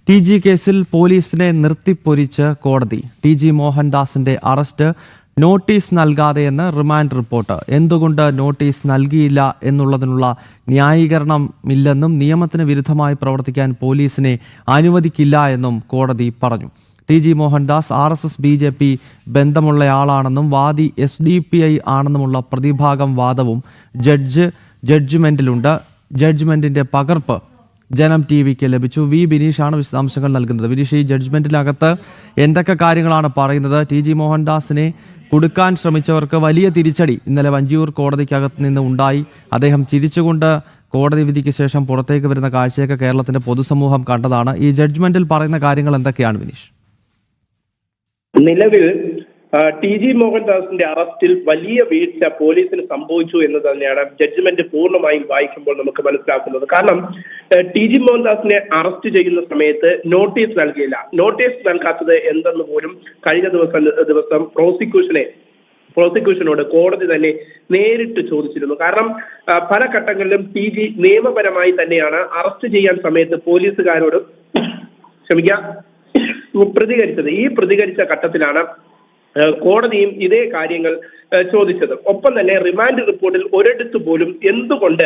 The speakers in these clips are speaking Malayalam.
TG കേസിൽ പോലീസിനെ നിർത്തിപ്പൊരിച്ച് കോടതി. TG മോഹൻദാസിന്റെ അറസ്റ്റ് നോട്ടീസ് നൽകാതെയെന്ന് റിമാൻഡ് റിപ്പോർട്ട്. എന്തുകൊണ്ട് നോട്ടീസ് നൽകിയില്ല എന്നുള്ളതിനുള്ള ന്യായീകരണമില്ലെന്നും നിയമത്തിന് വിരുദ്ധമായി പ്രവർത്തിക്കാൻ പോലീസിനെ അനുവദിക്കില്ല എന്നും കോടതി പറഞ്ഞു. TG മോഹൻദാസ് RSS BJP ബന്ധമുള്ളയാളാണെന്നും വാദി SDPI ആണെന്നുമുള്ള പ്രതിഭാഗം വാദവും ജഡ്ജ്മെന്റിലുണ്ട്. ജഡ്ജ്മെന്റിന്റെ പകർപ്പ് ജനം TVക്ക് ലഭിച്ചു. വി ബിനീഷാണ് വിശദാംശങ്ങൾ നൽകുന്നത്. ബിനീഷ്, ഈ ജഡ്ജ്മെന്റിനകത്ത് എന്തൊക്കെ കാര്യങ്ങളാണ് പറയുന്നത്? TG മോഹൻദാസിനെ കൊടുക്കാൻ ശ്രമിച്ചവർക്ക് വലിയ തിരിച്ചടി ഇന്നലെ വഞ്ചിയൂർ കോടതിക്കകത്ത് നിന്ന് ഉണ്ടായി. അദ്ദേഹം ചിരിച്ചുകൊണ്ട് കോടതി വിധിക്ക് ശേഷം പുറത്തേക്ക് വരുന്ന കാഴ്ചയൊക്കെ കേരളത്തിന്റെ പൊതുസമൂഹം കണ്ടതാണ്. ഈ ജഡ്ജ്മെന്റിൽ പറയുന്ന കാര്യങ്ങൾ എന്തൊക്കെയാണ് ബിനീഷ്? നിലവിൽ TG മോഹൻദാസിന്റെ അറസ്റ്റിൽ വലിയ വീഴ്ച പോലീസിന് സംഭവിച്ചു എന്ന് തന്നെയാണ് ജഡ്ജ്മെന്റ് പൂർണ്ണമായും വായിക്കുമ്പോൾ നമുക്ക് മനസ്സിലാക്കുന്നത്. കാരണം TG മോഹൻദാസിനെ അറസ്റ്റ് ചെയ്യുന്ന സമയത്ത് നോട്ടീസ് നൽകിയില്ല. നോട്ടീസ് നൽകാത്തത് എന്തെന്ന് പോലും കഴിഞ്ഞ ദിവസം പ്രോസിക്യൂഷനോട് കോടതി തന്നെ നേരിട്ട് ചോദിച്ചിരുന്നു. കാരണം പല ഘട്ടങ്ങളിലും TG നിയമപരമായി തന്നെയാണ് അറസ്റ്റ് ചെയ്യാൻ സമയത്ത് പോലീസുകാരോട് പ്രതികരിച്ചത്. ഈ പ്രതികരിച്ച ഘട്ടത്തിലാണ് കോടതിയും ഇതേ കാര്യങ്ങൾ ചോദിച്ചത്. ഒപ്പം തന്നെ റിമാൻഡ് റിപ്പോർട്ടിൽ ഒരിടത്ത് പോലും എന്തുകൊണ്ട്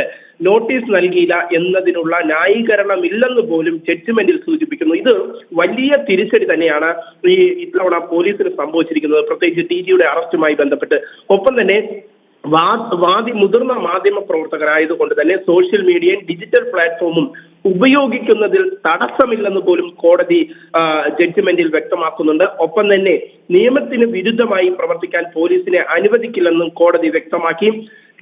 നോട്ടീസ് നൽകിയില്ല എന്നതിനുള്ള ന്യായീകരണമില്ലെന്ന് പോലും ജഡ്ജ്മെന്റിൽ സൂചിപ്പിക്കുന്നു. ഇത് വലിയ തിരിച്ചടി തന്നെയാണ് ഇത്തവണ പോലീസിന് സംഭവിച്ചിരിക്കുന്നത്, പ്രത്യേകിച്ച് TGയുടെ അറസ്റ്റുമായി ബന്ധപ്പെട്ട്. ഒപ്പം തന്നെ മുതിർന്ന മാധ്യമ പ്രവർത്തകരായതുകൊണ്ട് തന്നെ സോഷ്യൽ മീഡിയയും ഡിജിറ്റൽ പ്ലാറ്റ്ഫോമും ഉപയോഗിക്കുന്നതിൽ തടസ്സമില്ലെന്ന് പോലും കോടതി ജഡ്ജ്മെന്റിൽ വ്യക്തമാക്കുന്നുണ്ട്. ഒപ്പം തന്നെ നിയമത്തിന് വിരുദ്ധമായി പ്രവർത്തിക്കാൻ പോലീസിനെ അനുവദിക്കില്ലെന്നും കോടതി വ്യക്തമാക്കി.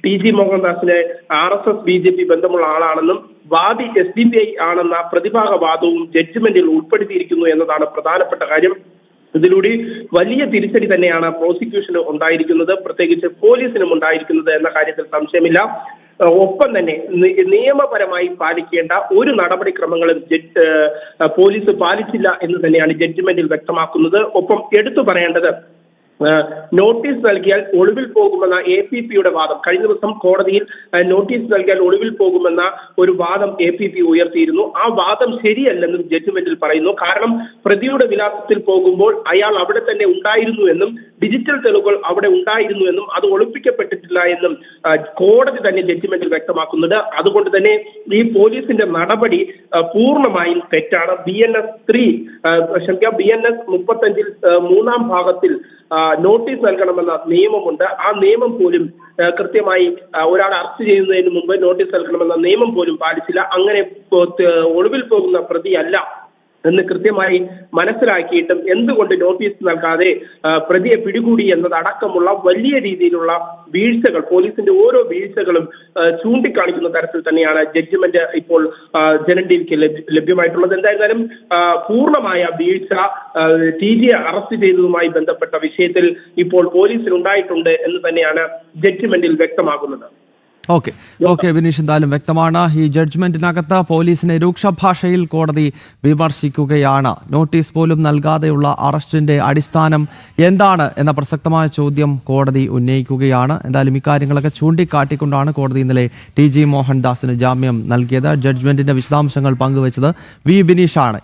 TG മോഹൻദാസിന് RSS BJP ബന്ധമുള്ള ആളാണെന്നും വാദി SDPI ആണെന്ന പ്രതിഭാഗവാദവും ജഡ്ജ്മെന്റിൽ ഉൾപ്പെടുത്തിയിരിക്കുന്നു എന്നതാണ് പ്രധാനപ്പെട്ട കാര്യം. ഇതിലൂടെ വലിയ തിരിച്ചടി തന്നെയാണ് പ്രോസിക്യൂഷന് ഉണ്ടായിരിക്കുന്നത്, പ്രത്യേകിച്ച് പോലീസിനും ഉണ്ടായിരിക്കുന്നത് എന്ന കാര്യത്തിൽ സംശയമില്ല. ഒപ്പം തന്നെ നിയമപരമായി പാലിക്കേണ്ട ഒരു നടപടിക്രമങ്ങളും പോലീസ് പാലിച്ചില്ല എന്ന് തന്നെയാണ് ജഡ്ജ്മെന്റിൽ വ്യക്തമാക്കുന്നത്. ഒപ്പം എടുത്തു പറയേണ്ടത്, നോട്ടീസ് നൽകിയാൽ ഒളിവിൽ പോകുമെന്ന APPയുടെ വാദം. കഴിഞ്ഞ ദിവസം കോടതിയിൽ നോട്ടീസ് നൽകിയാൽ ഒളിവിൽ പോകുമെന്ന ഒരു വാദം APP ഉയർത്തിയിരുന്നു. ആ വാദം ശരിയല്ലെന്നും ജഡ്ജ്മെന്റിൽ പറയുന്നു. കാരണം പ്രതിയുടെ വിലാസത്തിൽ പോകുമ്പോൾ അയാൾ അവിടെ തന്നെ ഉണ്ടായിരുന്നു എന്നും ഡിജിറ്റൽ തെളിവുകൾ അവിടെ ഉണ്ടായിരുന്നു എന്നും അത് ഒളിപ്പിക്കപ്പെട്ടിട്ടില്ല എന്നും കോടതി തന്നെ ജഡ്ജ്മെന്റിൽ വ്യക്തമാക്കുന്നുണ്ട്. അതുകൊണ്ട് തന്നെ ഈ പോലീസിന്റെ നടപടി പൂർണ്ണമായും തെറ്റാണ്. BNS 35 മൂന്നാം ഭാഗത്തിൽ നോട്ടീസ് നൽകണമെന്ന നിയമമുണ്ട്. ആ നിയമം പോലും കൃത്യമായി ഒരാളെ അറസ്റ്റ് ചെയ്യുന്നതിന് മുമ്പ് നോട്ടീസ് നൽകണമെന്ന നിയമം പോലും പാലിച്ചില്ല. അങ്ങനെ ഒളിവിൽ പോകുന്ന പ്രതിയല്ല എന്ന് കൃത്യമായി മനസ്സിലാക്കിയിട്ടും എന്തുകൊണ്ട് നോട്ടീസ് നൽകാതെ പ്രതിയെ പിടികൂടി എന്നതടക്കമുള്ള വലിയ രീതിയിലുള്ള വീഴ്ചകൾ, പോലീസിന്റെ ഓരോ വീഴ്ചകളും ചൂണ്ടിക്കാണിക്കുന്ന തരത്തിൽ തന്നെയാണ് ജഡ്ജ്മെന്റ് ഇപ്പോൾ ജനം TVക്ക് ലഭ്യമായിട്ടുള്ളത്. എന്തായിരുന്നാലും പൂർണ്ണമായ വീഴ്ച TGയെ അറസ്റ്റ് ചെയ്തതുമായി ബന്ധപ്പെട്ട വിഷയത്തിൽ ഇപ്പോൾ പോലീസിനുണ്ടായിട്ടുണ്ട് എന്ന് തന്നെയാണ് ജഡ്ജ്മെന്റിൽ വ്യക്തമാകുന്നത്. ഓക്കെ ബിനീഷ്, എന്തായാലും വ്യക്തമാണ്. ഈ ജഡ്ജ്മെന്റിനകത്ത് പോലീസിനെ രൂക്ഷ ഭാഷയിൽ കോടതി വിമർശിക്കുകയാണ്. നോട്ടീസ് പോലും നൽകാതെയുള്ള അറസ്റ്റിന്റെ അടിസ്ഥാനം എന്താണ് എന്ന പ്രസക്തമായ ചോദ്യം കോടതി ഉന്നയിക്കുകയാണ്. എന്തായാലും ഇക്കാര്യങ്ങളൊക്കെ ചൂണ്ടിക്കാട്ടിക്കൊണ്ടാണ് കോടതി ഇന്നലെ TG മോഹൻദാസിന് ജാമ്യം നൽകിയത്. ജഡ്ജ്മെന്റിന്റെ വിശദാംശങ്ങൾ പങ്കുവച്ചത് വി ബിനീഷാണ്.